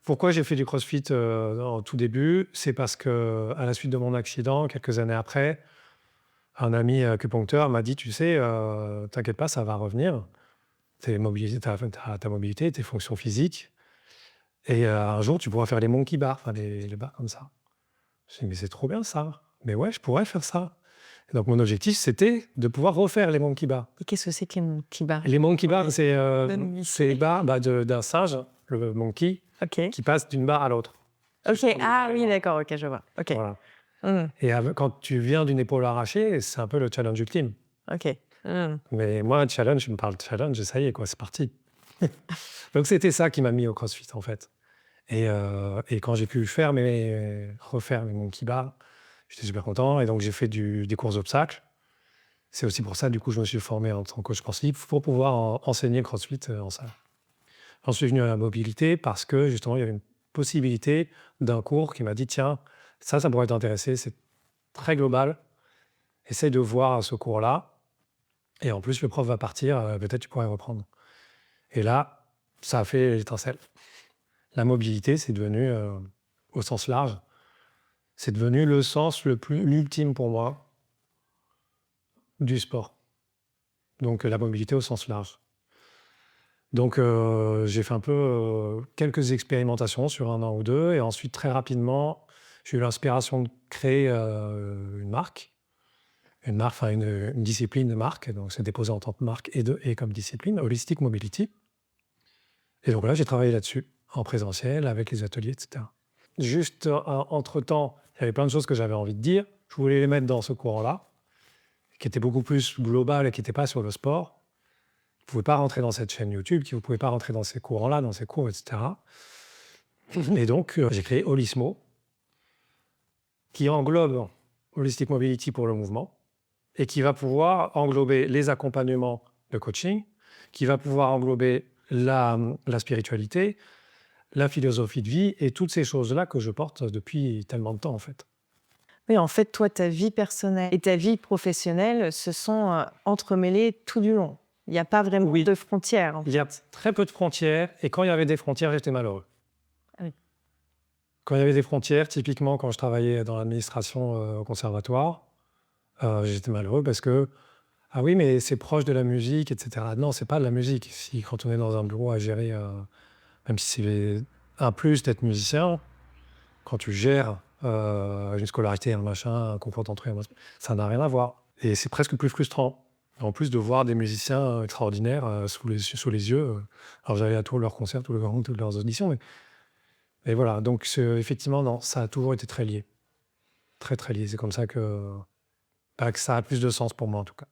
Pourquoi j'ai fait du CrossFit au tout début? C'est parce que à la suite de mon accident, quelques années après, un ami acupuncteur m'a dit: «Tu sais, t'inquiète pas, ça va revenir. Ta mobilité, tes fonctions physiques et un jour, tu pourras faire les monkey bars, enfin les barres comme ça». Je dis: «Mais c'est trop bien ça. Mais ouais, je pourrais faire ça». Et donc mon objectif, c'était de pouvoir refaire les monkey bars. Et qu'est-ce que c'est que les monkey bars? Et les monkey bars, Ouais. c'est les barres, d'un singe, le monkey, OK. qui passe d'une barre à l'autre. OK. Ah oui, d'accord. OK, je vois. OK. Voilà. Mmh. Et quand tu viens d'une épaule arrachée, c'est un peu le challenge ultime. OK. Mmh. Mais moi, challenge, je me parle de challenge, ça y est, quoi, c'est parti. Donc c'était ça qui m'a mis au CrossFit, en fait. Et quand j'ai pu refaire mes monkey bars, j'étais super content. Et donc j'ai fait des courses d'obstacles. C'est aussi pour ça, du coup, je me suis formé en tant que coach sportif pour pouvoir enseigner le CrossFit en salle. J'en suis venu à la mobilité parce que justement, il y avait une possibilité d'un cours qui m'a dit: «Tiens, ça pourrait t'intéresser, c'est très global. Essaye de voir ce cours-là. Et en plus, le prof va partir, peut-être tu pourrais reprendre». Et là, ça a fait l'étincelle. La mobilité, c'est devenu, au sens large, c'est devenu le sens l'ultime pour moi du sport. Donc la mobilité au sens large. Donc j'ai fait un peu, quelques expérimentations sur 1 an ou 2 et ensuite très rapidement, j'ai eu l'inspiration de créer, une marque. Enfin une discipline de marque, donc c'est déposé en tant que marque et comme discipline, Holistic Mobility. Et donc là, j'ai travaillé là-dessus, en présentiel, avec les ateliers, et cetera. Juste, entre-temps, il y avait plein de choses que j'avais envie de dire. Je voulais les mettre dans ce courant-là, qui était beaucoup plus global et qui n'était pas sur le sport. Vous ne pouvez pas rentrer dans cette chaîne YouTube, vous ne pouvez pas rentrer dans ces courants-là, dans ces cours, et cetera. Et donc, j'ai créé Holismo, qui englobe Holistic Mobility pour le mouvement, et qui va pouvoir englober les accompagnements de coaching, qui va pouvoir englober la spiritualité, la philosophie de vie et toutes ces choses-là que je porte depuis tellement de temps, en fait. Oui, en fait, toi, ta vie personnelle et ta vie professionnelle se sont entremêlées tout du long. Il n'y a pas vraiment Oui. de frontières. Il y a très peu de frontières et quand il y avait des frontières, j'étais malheureux. Ah oui. Quand il y avait des frontières, typiquement quand je travaillais dans l'administration au conservatoire, j'étais malheureux parce que ah oui, mais c'est proche de la musique, et cetera. Non, c'est pas de la musique. Quand on est dans un bureau à gérer, même si c'est un plus d'être musicien, quand tu gères une scolarité, un machin, un concours d'entrée, ça n'a rien à voir. Et c'est presque plus frustrant. En plus de voir des musiciens extraordinaires sous les yeux. Alors j'allais à tous leurs concerts, toutes leurs auditions. Mais voilà, donc effectivement, non, ça a toujours été très lié. Très, très lié. C'est comme ça que ça a plus de sens pour moi, en tout cas.